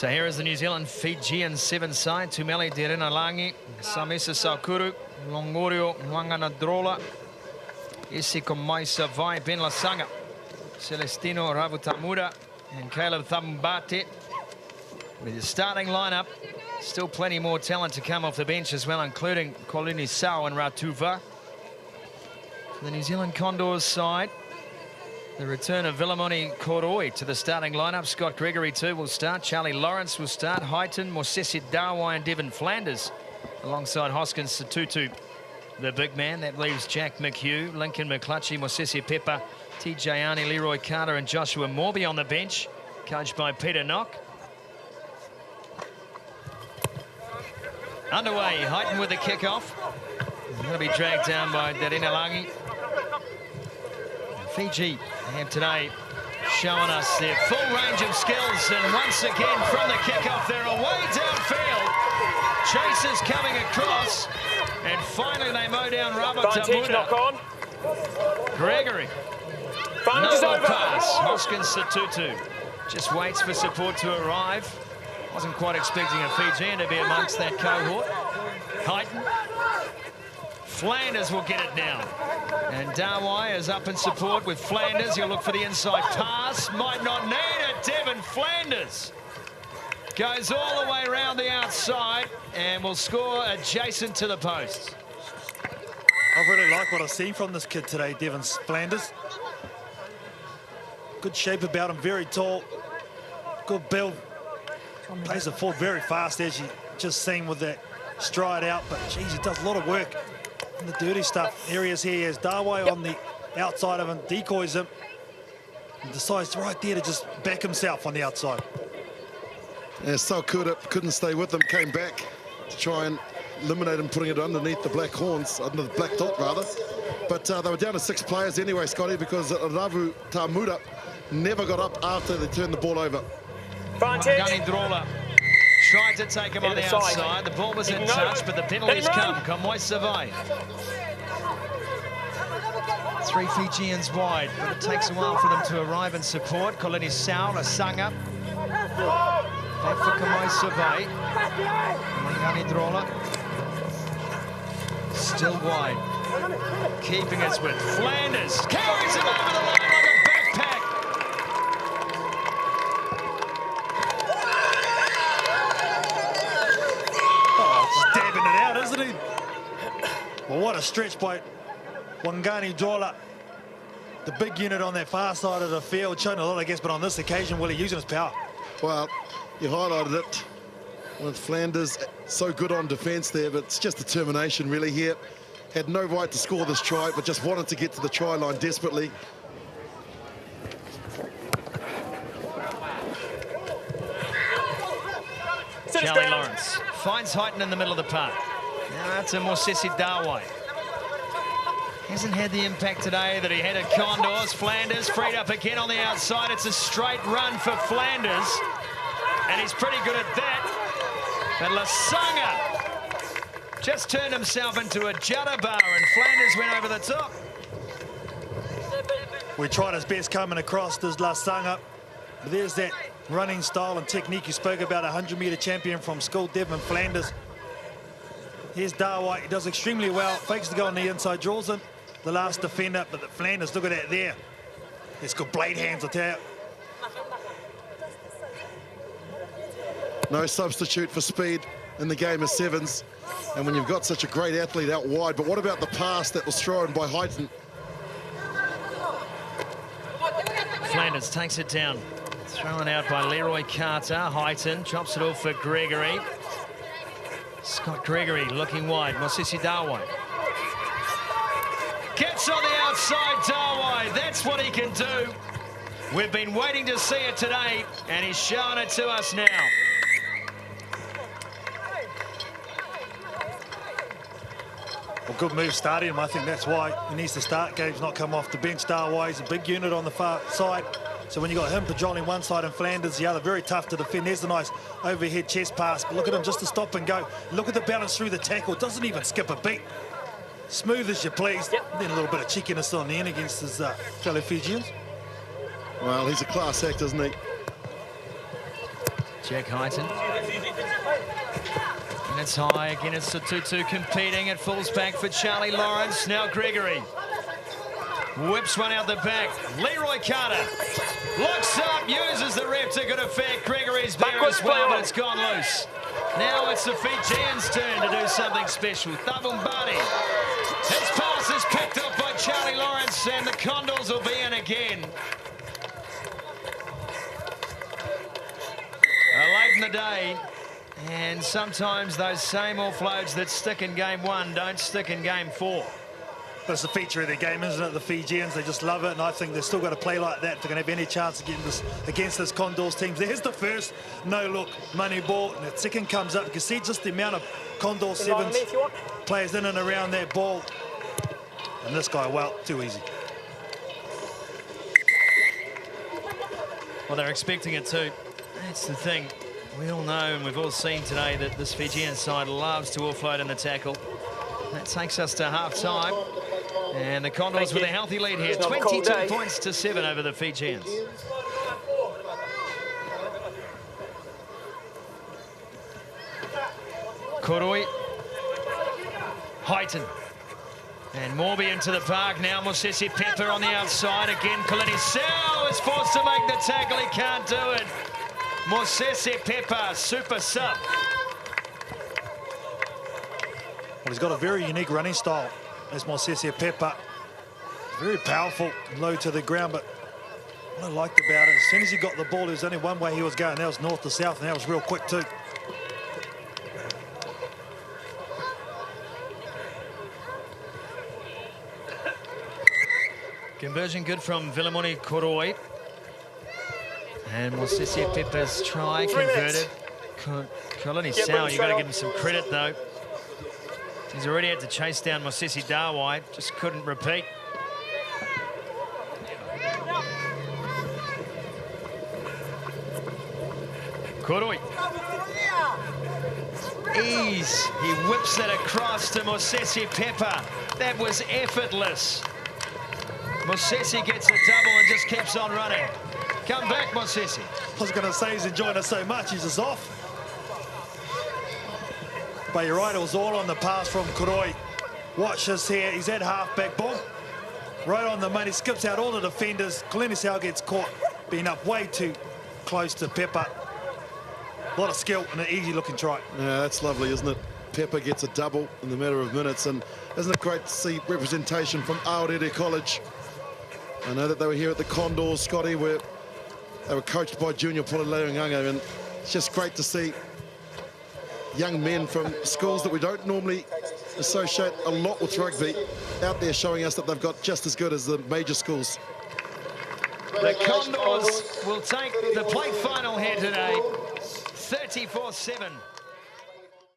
So here is the New Zealand Fijian seven side. Tumeli Derinalangi, Samisa Saukuru, Longorio Wanganadrola, Isiko Maisa Vai, Ben Lasanga, Celestino Ravutamura, and Caleb Thambate. With his starting lineup, still plenty more talent to come off the bench as well, including Kolini Sau and Ratuva. For the New Zealand Condors side, the return of Vilamoni Koroi to the starting lineup. Scott Gregory too will start. Charlie Lawrence will start. Highton, Mosesi Dawai and Devin Flanders alongside Hoskins Satutu, the big man. That leaves Jack McHugh, Lincoln McClutchy, Mosesi Pepper, TJ Arney, Leroy Carter and Joshua Morby on the bench, coached by Peter Knock. Underway, Highton with the kickoff. Going to be dragged down by Derinalangi. Fiji have today showing us their full range of skills, and once again from the kickoff they're away downfield. Chasers coming across, and finally they mow down Ravutamura. Gregory. No pass. Hoskins Satutu just waits for support to arrive. Wasn't quite expecting a Fijian to be amongst that cohort. Highton. Flanders will get it now. And Dawai is up in support with Flanders. He'll look for the inside pass. Might not need it. Devin Flanders goes all the way around the outside and will score adjacent to the post. I really like what I've seen from this kid today, Devin Flanders. Good shape about him, very tall. Good build. Plays the forward very fast, as you just seen with that stride out. But, geez, he does a lot of work in the dirty stuff areas here. He has Dawai on the outside of him, decoys him, and decides right there to just back himself on the outside. Yeah, Saukuru couldn't stay with him, came back to try and eliminate him, putting it underneath the black horns, under the black dot rather. But they were down to 6 players anyway, Scotty, because Ravutamura never got up after they turned the ball over. Wanganidrola tried to take him on the outside. The ball was in touch, but the penalties come. Kamoy Savai. 3 Fijians wide, but it takes a while for them to arrive and support. Kolini Sau, Lasanga. Back for Kamoy Savai. Wanganidrola. Still wide. Keeping us with Flanders. Carries him over the line like a backpack. Well, what a stretch by Wanganidrola. The big unit on that far side of the field, showing a lot, I guess, but on this occasion, Willie using his power. Well, you highlighted it with Flanders, so good on defence there, but it's just determination really here. Had no right to score this try, but just wanted to get to the try line desperately. Charlie Lawrence finds Highton in the middle of the park. Now that's a Mosesi Dawai. Hasn't had the impact today that he had at Condors. Flanders freed up again on the outside. It's a straight run for Flanders, and he's pretty good at that. But Lasanga just turned himself into a judder bar, and Flanders went over the top. We tried his best coming across this Lasanga. But there's that running style and technique you spoke about, 100-metre champion from school, Devin Flanders. Here's Dawai, he does extremely well, fakes to go on the inside, draws in the last defender, but the Flanders, look at that there. It's got blade hands, I tell you. No substitute for speed in the game of sevens, and when you've got such a great athlete out wide. But what about the pass that was thrown by Highton? Flanders takes it down. Thrown out by Leroy Carter. Highton drops it off for Gregory. Scott Gregory looking wide. Mosesi Dawai. Gets on the outside, Dawai. That's what he can do. We've been waiting to see it today, and he's showing it to us now. Well, good move starting him. I think that's why he needs to start games, not come off the bench. Dawai is a big unit on the far side. So when you got him patrolling one side and Flanders the other, very tough to defend. There's a nice overhead chest pass, but look at him just to stop and go. Look at the balance through the tackle. Doesn't even skip a beat. Smooth as you please. Then a little bit of cheekiness on the end against his fellow Fijians. Well, he's a class act, isn't he? Jack Highton. And it's high again. It's the 2-2 competing. It falls back for Charlie Lawrence. Now Gregory whips one out the back. Leroy Carter locks up, uses the rep to good effect. Gregory's there as well, but it's gone loose. Now it's the Fijians' turn to do something special. Thavumbani. His pass is picked up by Charlie Lawrence, and the Condors will be in again. Late in the day, and sometimes those same offloads that stick in game 1 don't stick in game 4. That's the feature of their game, isn't it? The Fijians, they just love it, and I think they've still got to play like that if they're going to have any chance of getting this against this Condors team. There's the first no-look money ball, and the second comes up. You can see just the amount of Condors 7s players in and around that ball. And this guy, well, too easy. Well, they're expecting it too. That's the thing. We all know and we've all seen today that this Fijian side loves to offload in the tackle. That takes us to half-time. And the Condors with a healthy lead here, 22 points to 7 over the Fijians. Koroi. Highton. And Morby into the park now. Mosesi Pepper on the outside. Again, Kalini Sao is forced to make the tackle. He can't do it. Mosesi Pepper, super sub. Well, he's got a very unique running style, as Mosesi Pepper. Very powerful, low to the ground, but what I liked about it, as soon as he got the ball, there's only one way he was going. That was north to south, and that was real quick too. Conversion good from Vilamoni Koroi. And Mosesi Pepper's try converted. Kalini Sao, you've got to give him some credit though. He's already had to chase down Mosesi Dawai, just couldn't repeat. Koroi. Ease, he whips that across to Mosesi Pepper. That was effortless. Mosesi gets a double and just keeps on running. Come back, Mosesi. I was going to say he's enjoying it so much, he's just off. But you're right, it was all on the pass from Koroi. Watch this here, he's at half-back, boom. Right on the money, skips out all the defenders. Kalini Sao gets caught, being up way too close to Pepper. A lot of skill and an easy-looking try. Yeah, that's lovely, isn't it? Pepper gets a double in the matter of minutes, and isn't it great to see representation from Aorere College? I know that they were here at the Condors, Scotty, where they were coached by Junior Pololeuengaga, and it's just great to see young men from schools that we don't normally associate a lot with rugby out there showing us that they've got just as good as the major schools. The Condors will take the plate final here today, 34-7.